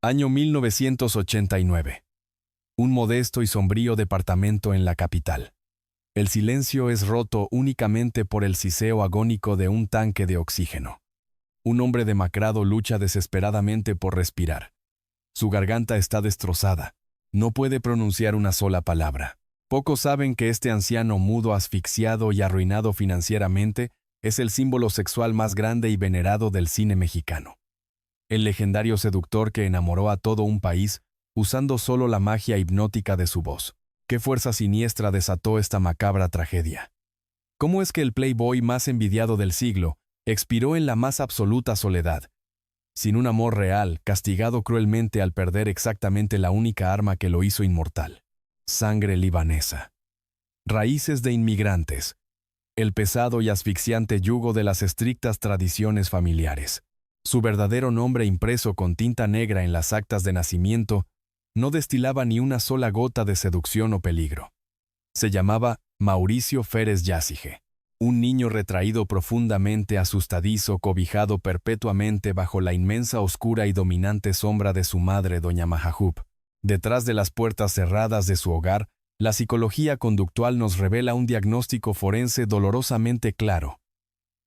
Año 1989. Un modesto y sombrío departamento en la capital. El silencio es roto únicamente por el siseo agónico de un tanque de oxígeno. Un hombre demacrado lucha desesperadamente por respirar. Su garganta está destrozada. No puede pronunciar una sola palabra. Pocos saben que este anciano mudo, asfixiado y arruinado financieramente es el símbolo sexual más grande y venerado del cine mexicano. El legendario seductor que enamoró a todo un país usando solo la magia hipnótica de su voz. ¿Qué fuerza siniestra desató esta macabra tragedia? ¿Cómo es que el playboy más envidiado del siglo expiró en la más absoluta soledad, sin un amor real, castigado cruelmente al perder exactamente la única arma que lo hizo inmortal? Sangre libanesa. Raíces de inmigrantes. El pesado y asfixiante yugo de las estrictas tradiciones familiares. Su verdadero nombre impreso con tinta negra en las actas de nacimiento no destilaba ni una sola gota de seducción o peligro. Se llamaba Mauricio Férez Yácige, un niño retraído profundamente, asustadizo, cobijado perpetuamente bajo la inmensa, oscura y dominante sombra de su madre, doña Majajub. Detrás de las puertas cerradas de su hogar, la psicología conductual nos revela un diagnóstico forense dolorosamente claro.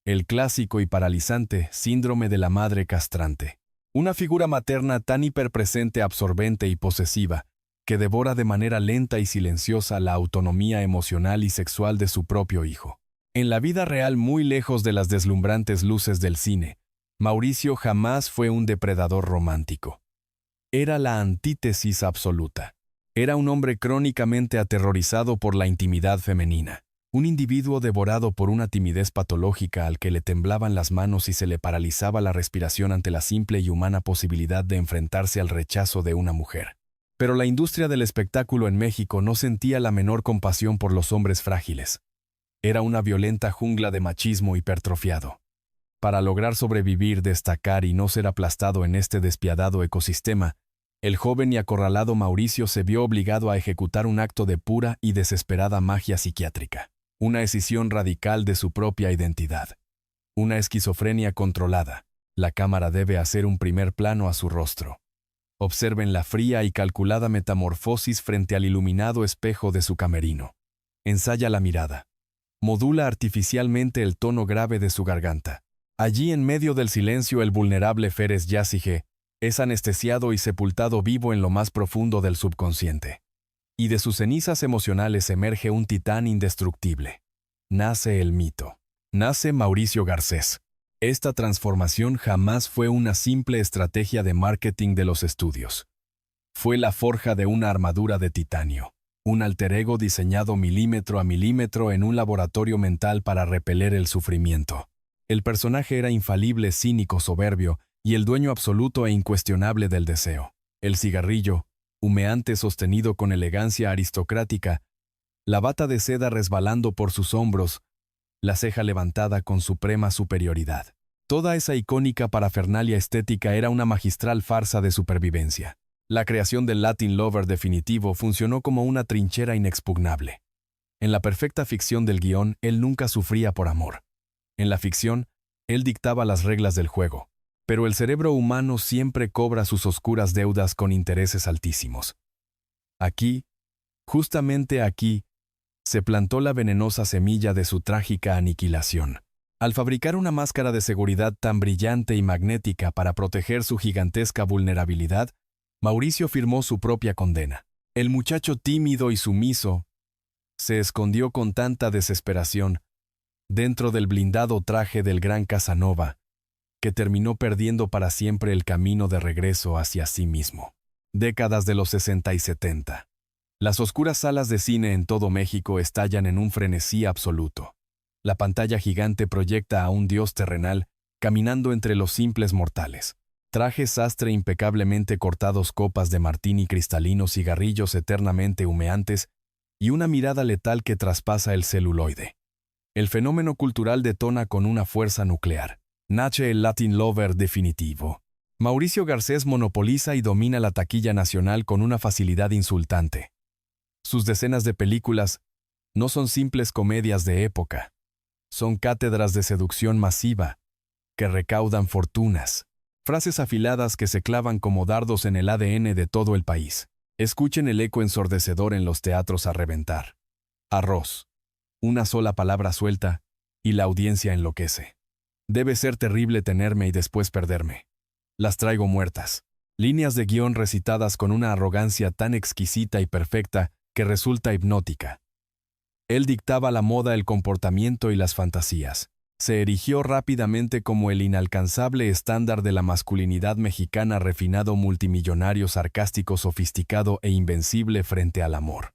El clásico y paralizante síndrome de la madre castrante. Una figura materna tan hiperpresente, absorbente y posesiva, que devora de manera lenta y silenciosa la autonomía emocional y sexual de su propio hijo. En la vida real, muy lejos de las deslumbrantes luces del cine, Mauricio jamás fue un depredador romántico. Era la antítesis absoluta. Era un hombre crónicamente aterrorizado por la intimidad femenina. Un individuo devorado por una timidez patológica al que le temblaban las manos y se le paralizaba la respiración ante la simple y humana posibilidad de enfrentarse al rechazo de una mujer. Pero la industria del espectáculo en México no sentía la menor compasión por los hombres frágiles. Era una violenta jungla de machismo hipertrofiado. Para lograr sobrevivir, destacar y no ser aplastado en este despiadado ecosistema, el joven y acorralado Mauricio se vio obligado a ejecutar un acto de pura y desesperada magia psiquiátrica. Una escisión radical de su propia identidad. Una esquizofrenia controlada. La cámara debe hacer un primer plano a su rostro. Observen la fría y calculada metamorfosis frente al iluminado espejo de su camerino. Ensaya la mirada. Modula artificialmente el tono grave de su garganta. Allí en medio del silencio el vulnerable Férez Yácige es anestesiado y sepultado vivo en lo más profundo del subconsciente. Y de sus cenizas emocionales emerge un titán indestructible. Nace el mito. Nace Mauricio Garcés. Esta transformación jamás fue una simple estrategia de marketing de los estudios. Fue la forja de una armadura de titanio, un alter ego diseñado milímetro a milímetro en un laboratorio mental para repeler el sufrimiento. El personaje era infalible, cínico, soberbio, y el dueño absoluto e incuestionable del deseo. El cigarrillo, humeante sostenido con elegancia aristocrática, la bata de seda resbalando por sus hombros, la ceja levantada con suprema superioridad. Toda esa icónica parafernalia estética era una magistral farsa de supervivencia. La creación del Latin Lover definitivo funcionó como una trinchera inexpugnable. En la perfecta ficción del guión, él nunca sufría por amor. En la ficción, él dictaba las reglas del juego. Pero el cerebro humano siempre cobra sus oscuras deudas con intereses altísimos. Aquí, justamente aquí, se plantó la venenosa semilla de su trágica aniquilación. Al fabricar una máscara de seguridad tan brillante y magnética para proteger su gigantesca vulnerabilidad, Mauricio firmó su propia condena. El muchacho tímido y sumiso se escondió con tanta desesperación dentro del blindado traje del gran Casanova, que terminó perdiendo para siempre el camino de regreso hacia sí mismo. Décadas de los 60 y 70. Las oscuras salas de cine en todo México estallan en un frenesí absoluto. La pantalla gigante proyecta a un dios terrenal caminando entre los simples mortales. Trajes sastre impecablemente cortados, copas de martini cristalinos, cigarrillos eternamente humeantes y una mirada letal que traspasa el celuloide. El fenómeno cultural detona con una fuerza nuclear. Nace el Latin Lover definitivo. Mauricio Garcés monopoliza y domina la taquilla nacional con una facilidad insultante. Sus decenas de películas no son simples comedias de época. Son cátedras de seducción masiva que recaudan fortunas. Frases afiladas que se clavan como dardos en el ADN de todo el país. Escuchen el eco ensordecedor en los teatros a reventar. Arroz. Una sola palabra suelta, y la audiencia enloquece. Debe ser terrible tenerme y después perderme. Las traigo muertas. Líneas de guión recitadas con una arrogancia tan exquisita y perfecta que resulta hipnótica. Él dictaba la moda, el comportamiento y las fantasías. Se erigió rápidamente como el inalcanzable estándar de la masculinidad mexicana, refinado, multimillonario, sarcástico, sofisticado e invencible frente al amor.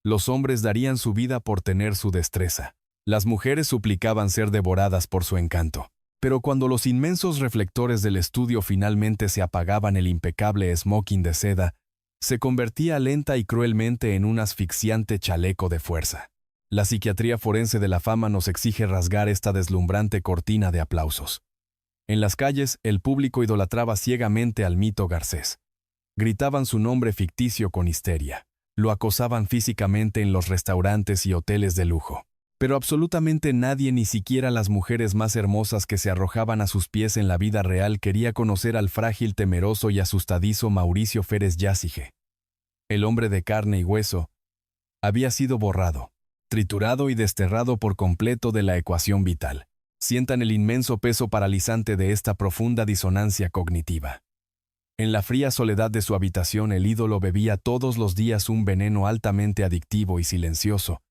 Los hombres darían su vida por tener su destreza. Las mujeres suplicaban ser devoradas por su encanto. Pero cuando los inmensos reflectores del estudio finalmente se apagaban, el impecable smoking de seda se convertía lenta y cruelmente en un asfixiante chaleco de fuerza. La psiquiatría forense de la fama nos exige rasgar esta deslumbrante cortina de aplausos. En las calles, el público idolatraba ciegamente al mito Garcés. Gritaban su nombre ficticio con histeria. Lo acosaban físicamente en los restaurantes y hoteles de lujo. Pero absolutamente nadie, ni siquiera las mujeres más hermosas que se arrojaban a sus pies en la vida real, quería conocer al frágil, temeroso y asustadizo Mauricio Férez Jácige. El hombre de carne y hueso había sido borrado, triturado y desterrado por completo de la ecuación vital. Sientan el inmenso peso paralizante de esta profunda disonancia cognitiva. En la fría soledad de su habitación, el ídolo bebía todos los días un veneno altamente adictivo y silencioso,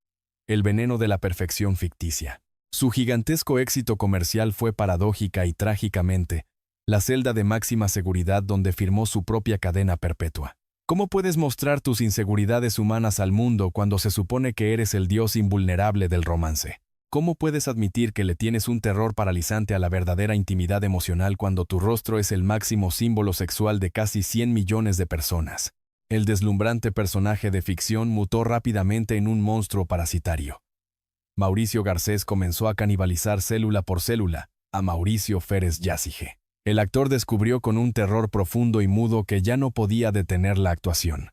el veneno de la perfección ficticia. Su gigantesco éxito comercial fue paradójica y trágicamente la celda de máxima seguridad donde firmó su propia cadena perpetua. ¿Cómo puedes mostrar tus inseguridades humanas al mundo cuando se supone que eres el dios invulnerable del romance? ¿Cómo puedes admitir que le tienes un terror paralizante a la verdadera intimidad emocional cuando tu rostro es el máximo símbolo sexual de casi 100 millones de personas? El deslumbrante personaje de ficción mutó rápidamente en un monstruo parasitario. Mauricio Garcés comenzó a canibalizar célula por célula a Mauricio Férez Jácige. El actor descubrió con un terror profundo y mudo que ya no podía detener la actuación.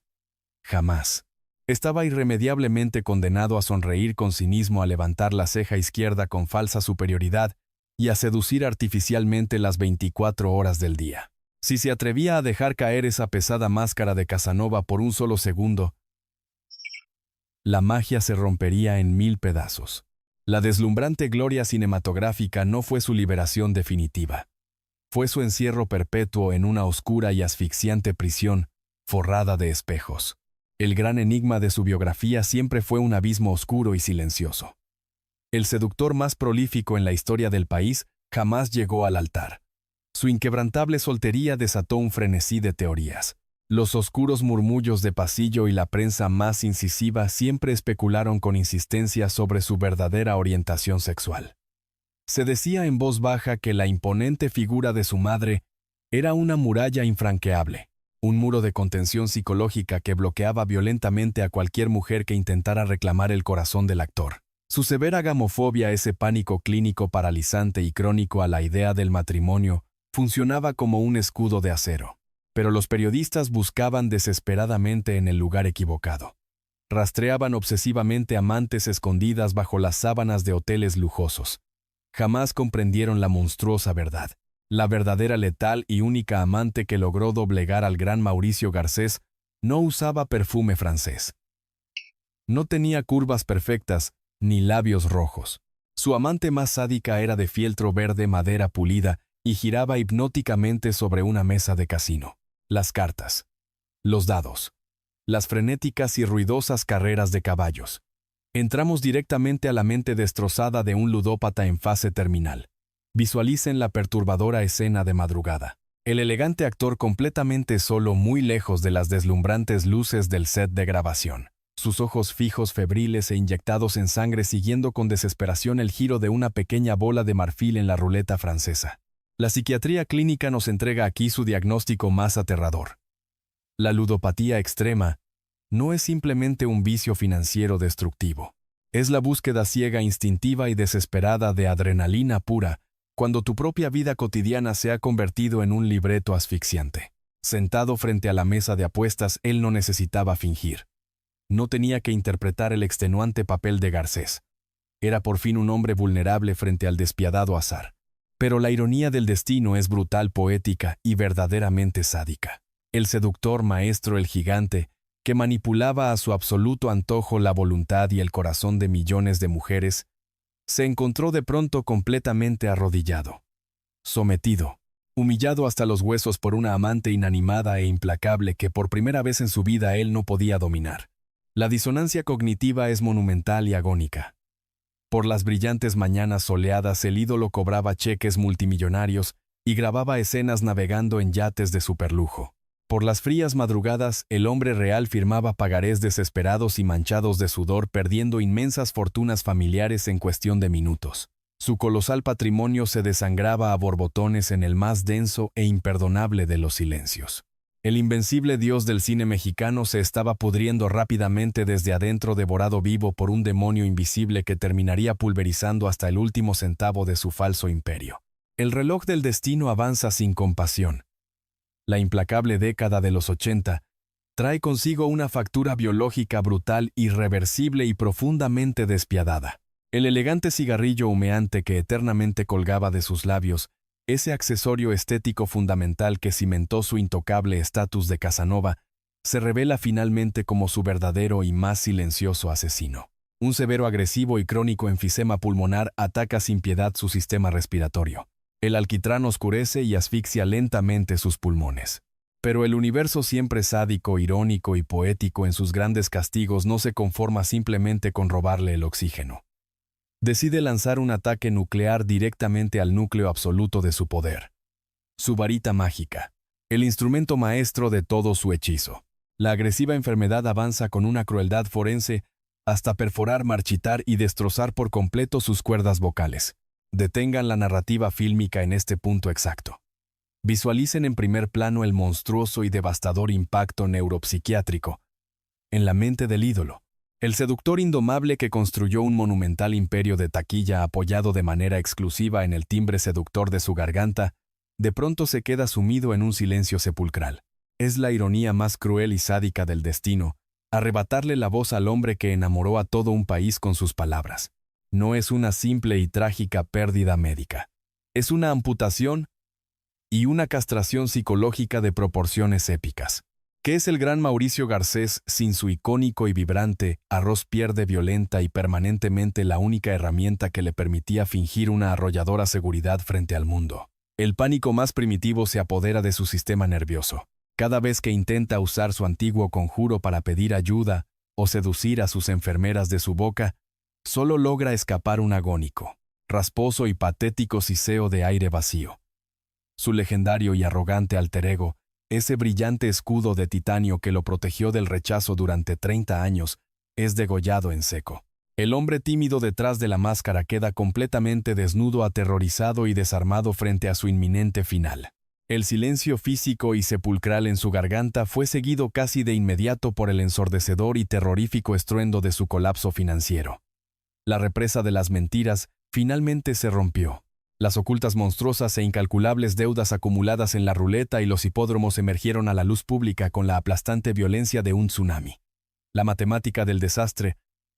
Jamás. Estaba irremediablemente condenado a sonreír con cinismo, a levantar la ceja izquierda con falsa superioridad y a seducir artificialmente las 24 horas del día. Si se atrevía a dejar caer esa pesada máscara de Casanova por un solo segundo, la magia se rompería en 1000 pedazos. La deslumbrante gloria cinematográfica no fue su liberación definitiva. Fue su encierro perpetuo en una oscura y asfixiante prisión, forrada de espejos. El gran enigma de su biografía siempre fue un abismo oscuro y silencioso. El seductor más prolífico en la historia del país jamás llegó al altar. Su inquebrantable soltería desató un frenesí de teorías. Los oscuros murmullos de pasillo y la prensa más incisiva siempre especularon con insistencia sobre su verdadera orientación sexual. Se decía en voz baja que la imponente figura de su madre era una muralla infranqueable, un muro de contención psicológica que bloqueaba violentamente a cualquier mujer que intentara reclamar el corazón del actor. Su severa gamofobia, ese pánico clínico paralizante y crónico a la idea del matrimonio, funcionaba como un escudo de acero. Pero los periodistas buscaban desesperadamente en el lugar equivocado. Rastreaban obsesivamente amantes escondidas bajo las sábanas de hoteles lujosos. Jamás comprendieron la monstruosa verdad. La verdadera letal y única amante que logró doblegar al gran Mauricio Garcés no usaba perfume francés. No tenía curvas perfectas ni labios rojos. Su amante más sádica era de fieltro verde madera pulida y giraba hipnóticamente sobre una mesa de casino. Las cartas, los dados, las frenéticas y ruidosas carreras de caballos. Entramos directamente a la mente destrozada de un ludópata en fase terminal. Visualicen la perturbadora escena de madrugada. El elegante actor completamente solo, muy lejos de las deslumbrantes luces del set de grabación. Sus ojos fijos, febriles e inyectados en sangre, siguiendo con desesperación el giro de una pequeña bola de marfil en la ruleta francesa. La psiquiatría clínica nos entrega aquí su diagnóstico más aterrador. La ludopatía extrema no es simplemente un vicio financiero destructivo. Es la búsqueda ciega, instintiva y desesperada de adrenalina pura, cuando tu propia vida cotidiana se ha convertido en un libreto asfixiante. Sentado frente a la mesa de apuestas, él no necesitaba fingir. No tenía que interpretar el extenuante papel de Garcés. Era por fin un hombre vulnerable frente al despiadado azar. Pero la ironía del destino es brutal, poética y verdaderamente sádica. El seductor maestro, el gigante, que manipulaba a su absoluto antojo la voluntad y el corazón de millones de mujeres, se encontró de pronto completamente arrodillado, sometido, humillado hasta los huesos por una amante inanimada e implacable que por primera vez en su vida él no podía dominar. La disonancia cognitiva es monumental y agónica. Por las brillantes mañanas soleadas el ídolo cobraba cheques multimillonarios y grababa escenas navegando en yates de superlujo. Por las frías madrugadas el hombre real firmaba pagarés desesperados y manchados de sudor, perdiendo inmensas fortunas familiares en cuestión de minutos. Su colosal patrimonio se desangraba a borbotones en el más denso e imperdonable de los silencios. El invencible dios del cine mexicano se estaba pudriendo rápidamente desde adentro, devorado vivo por un demonio invisible que terminaría pulverizando hasta el último centavo de su falso imperio. El reloj del destino avanza sin compasión. La implacable década de los 80 trae consigo una factura biológica brutal, irreversible y profundamente despiadada. El elegante cigarrillo humeante que eternamente colgaba de sus labios, ese accesorio estético fundamental que cimentó su intocable estatus de Casanova, se revela finalmente como su verdadero y más silencioso asesino. Un severo, agresivo y crónico enfisema pulmonar ataca sin piedad su sistema respiratorio. El alquitrán oscurece y asfixia lentamente sus pulmones. Pero el universo, siempre sádico, irónico y poético en sus grandes castigos, no se conforma simplemente con robarle el oxígeno. Decide lanzar un ataque nuclear directamente al núcleo absoluto de su poder. Su varita mágica, el instrumento maestro de todo su hechizo. La agresiva enfermedad avanza con una crueldad forense hasta perforar, marchitar y destrozar por completo sus cuerdas vocales. Detengan la narrativa fílmica en este punto exacto. Visualicen en primer plano el monstruoso y devastador impacto neuropsiquiátrico en la mente del ídolo. El seductor indomable que construyó un monumental imperio de taquilla apoyado de manera exclusiva en el timbre seductor de su garganta, de pronto se queda sumido en un silencio sepulcral. Es la ironía más cruel y sádica del destino, arrebatarle la voz al hombre que enamoró a todo un país con sus palabras. No es una simple y trágica pérdida médica. Es una amputación y una castración psicológica de proporciones épicas. ¿Qué es el gran Mauricio Garcés sin su icónico y vibrante arroz? Pierde violenta y permanentemente la única herramienta que le permitía fingir una arrolladora seguridad frente al mundo. El pánico más primitivo se apodera de su sistema nervioso. Cada vez que intenta usar su antiguo conjuro para pedir ayuda o seducir a sus enfermeras de su boca, solo logra escapar un agónico, rasposo y patético siseo de aire vacío. Su legendario y arrogante alter ego, ese brillante escudo de titanio que lo protegió del rechazo durante 30 años, es degollado en seco. El hombre tímido detrás de la máscara queda completamente desnudo, aterrorizado y desarmado frente a su inminente final. El silencio físico y sepulcral en su garganta fue seguido casi de inmediato por el ensordecedor y terrorífico estruendo de su colapso financiero. La represa de las mentiras finalmente se rompió. Las ocultas, monstruosas e incalculables deudas acumuladas en la ruleta y los hipódromos emergieron a la luz pública con la aplastante violencia de un tsunami. La matemática del desastre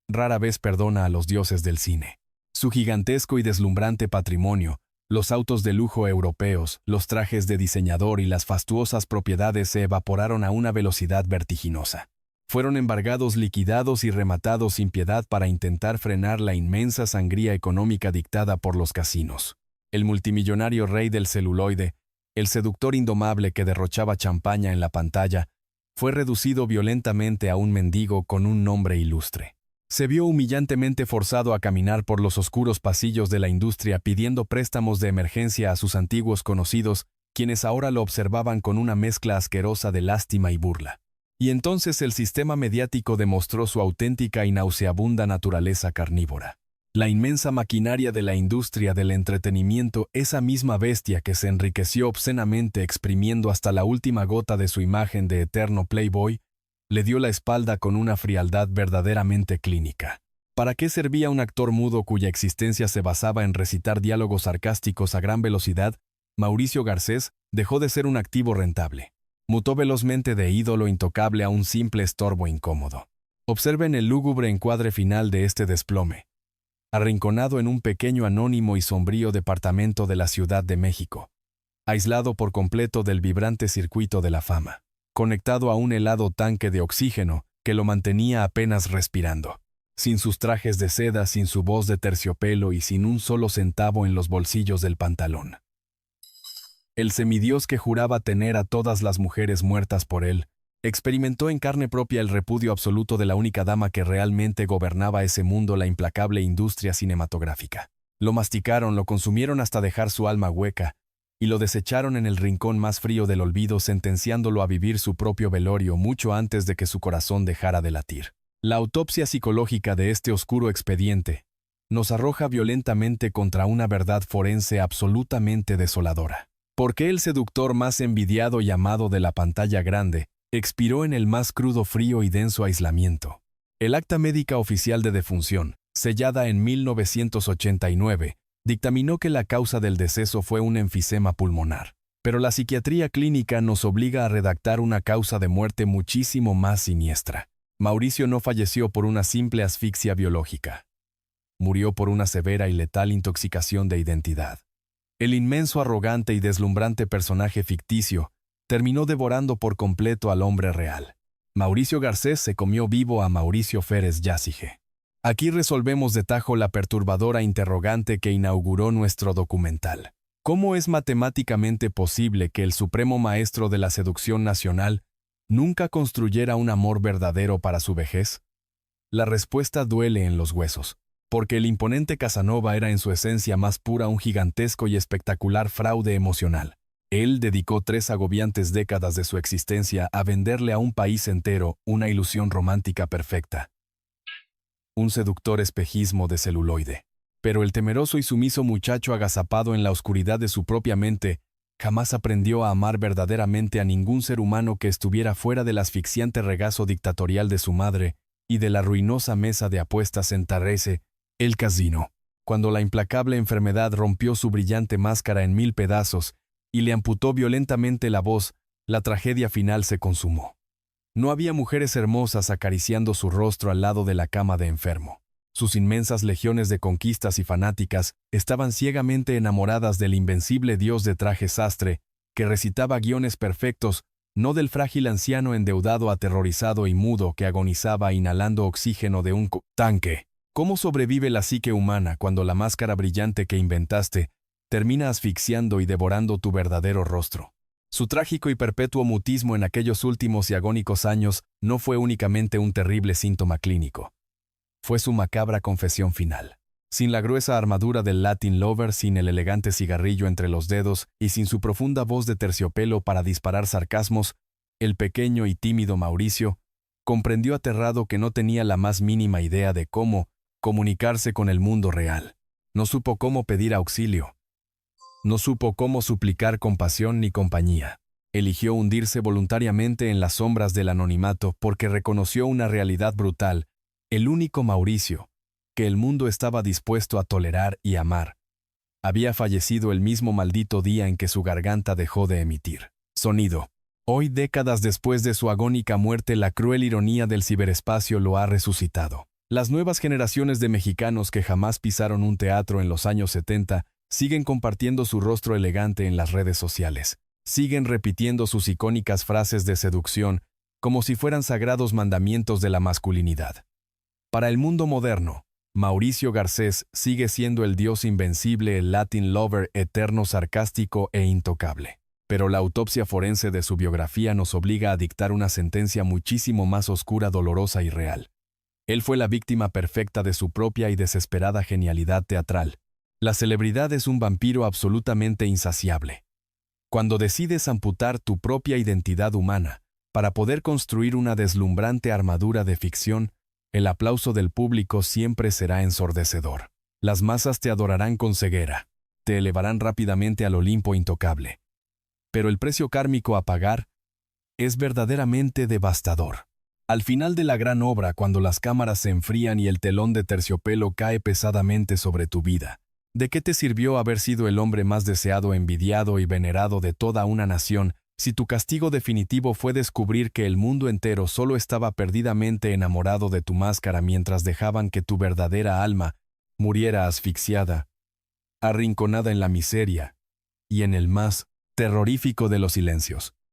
rara vez perdona a los dioses del cine. Su gigantesco y deslumbrante patrimonio, los autos de lujo europeos, los trajes de diseñador y las fastuosas propiedades se evaporaron a una velocidad vertiginosa. Fueron embargados, liquidados y rematados sin piedad para intentar frenar la inmensa sangría económica dictada por los casinos. El multimillonario rey del celuloide, el seductor indomable que derrochaba champaña en la pantalla, fue reducido violentamente a un mendigo con un nombre ilustre. Se vio humillantemente forzado a caminar por los oscuros pasillos de la industria pidiendo préstamos de emergencia a sus antiguos conocidos, quienes ahora lo observaban con una mezcla asquerosa de lástima y burla. Y entonces el sistema mediático demostró su auténtica y nauseabunda naturaleza carnívora. La inmensa maquinaria de la industria del entretenimiento, esa misma bestia que se enriqueció obscenamente exprimiendo hasta la última gota de su imagen de eterno playboy, le dio la espalda con una frialdad verdaderamente clínica. ¿Para qué servía un actor mudo cuya existencia se basaba en recitar diálogos sarcásticos a gran velocidad? Mauricio Garcés dejó de ser un activo rentable. Mutó velozmente de ídolo intocable a un simple estorbo incómodo. Observen el lúgubre encuadre final de este desplome. arrinconado en un pequeño, anónimo y sombrío departamento de la Ciudad de México, aislado por completo del vibrante circuito de la fama, conectado a un helado tanque de oxígeno que lo mantenía apenas respirando, sin sus trajes de seda, sin su voz de terciopelo y sin un solo centavo en los bolsillos del pantalón. El semidios que juraba tener a todas las mujeres muertas por él, experimentó en carne propia el repudio absoluto de la única dama que realmente gobernaba ese mundo, la implacable industria cinematográfica. Lo masticaron, lo consumieron hasta dejar su alma hueca, y lo desecharon en el rincón más frío del olvido, sentenciándolo a vivir su propio velorio mucho antes de que su corazón dejara de latir. La autopsia psicológica de este oscuro expediente nos arroja violentamente contra una verdad forense absolutamente desoladora. Porque el seductor más envidiado y amado de la pantalla grande expiró en el más crudo, frío y denso aislamiento. El acta médica oficial de defunción, sellada en 1989, dictaminó que la causa del deceso fue un enfisema pulmonar. Pero la psiquiatría clínica nos obliga a redactar una causa de muerte muchísimo más siniestra. Mauricio no falleció por una simple asfixia biológica. Murió por una severa y letal intoxicación de identidad. El inmenso, arrogante y deslumbrante personaje ficticio terminó devorando por completo al hombre real. Mauricio Garcés se comió vivo a Mauricio Férez Jácige. Aquí resolvemos de tajo la perturbadora interrogante que inauguró nuestro documental. ¿Cómo es matemáticamente posible que el supremo maestro de la seducción nacional nunca construyera un amor verdadero para su vejez? La respuesta duele en los huesos, porque el imponente Casanova era en su esencia más pura un gigantesco y espectacular fraude emocional. Él dedicó 3 agobiantes décadas de su existencia a venderle a un país entero una ilusión romántica perfecta. Un seductor espejismo de celuloide. Pero el temeroso y sumiso muchacho agazapado en la oscuridad de su propia mente jamás aprendió a amar verdaderamente a ningún ser humano que estuviera fuera del asfixiante regazo dictatorial de su madre y de la ruinosa mesa de apuestas en Tarrese, el casino. Cuando la implacable enfermedad rompió su brillante máscara en 1000 pedazos y le amputó violentamente la voz, la tragedia final se consumó. No había mujeres hermosas acariciando su rostro al lado de la cama de enfermo. Sus inmensas legiones de conquistas y fanáticas estaban ciegamente enamoradas del invencible dios de traje sastre, que recitaba guiones perfectos, no del frágil anciano endeudado, aterrorizado y mudo que agonizaba inhalando oxígeno de un tanque. ¿Cómo sobrevive la psique humana cuando la máscara brillante que inventaste termina asfixiando y devorando tu verdadero rostro? Su trágico y perpetuo mutismo en aquellos últimos y agónicos años no fue únicamente un terrible síntoma clínico. Fue su macabra confesión final. Sin la gruesa armadura del Latin Lover, sin el elegante cigarrillo entre los dedos y sin su profunda voz de terciopelo para disparar sarcasmos, el pequeño y tímido Mauricio comprendió aterrado que no tenía la más mínima idea de cómo comunicarse con el mundo real. No supo cómo pedir auxilio. No supo cómo suplicar compasión ni compañía. Eligió hundirse voluntariamente en las sombras del anonimato porque reconoció una realidad brutal, el único Mauricio que el mundo estaba dispuesto a tolerar y amar. Había fallecido el mismo maldito día en que su garganta dejó de emitir sonido. Hoy, décadas después de su agónica muerte, la cruel ironía del ciberespacio lo ha resucitado. Las nuevas generaciones de mexicanos que jamás pisaron un teatro en los años 70 siguen compartiendo su rostro elegante en las redes sociales. Siguen repitiendo sus icónicas frases de seducción como si fueran sagrados mandamientos de la masculinidad. Para el mundo moderno, Mauricio Garcés sigue siendo el dios invencible, el Latin Lover eterno, sarcástico e intocable. Pero la autopsia forense de su biografía nos obliga a dictar una sentencia muchísimo más oscura, dolorosa y real. Él fue la víctima perfecta de su propia y desesperada genialidad teatral. La celebridad es un vampiro absolutamente insaciable. Cuando decides amputar tu propia identidad humana para poder construir una deslumbrante armadura de ficción, el aplauso del público siempre será ensordecedor. Las masas te adorarán con ceguera, te elevarán rápidamente al Olimpo intocable. Pero el precio kármico a pagar es verdaderamente devastador. Al final de la gran obra, cuando las cámaras se enfrían y el telón de terciopelo cae pesadamente sobre tu vida, ¿de qué te sirvió haber sido el hombre más deseado, envidiado y venerado de toda una nación si tu castigo definitivo fue descubrir que el mundo entero solo estaba perdidamente enamorado de tu máscara mientras dejaban que tu verdadera alma muriera asfixiada, arrinconada en la miseria y en el más terrorífico de los silencios.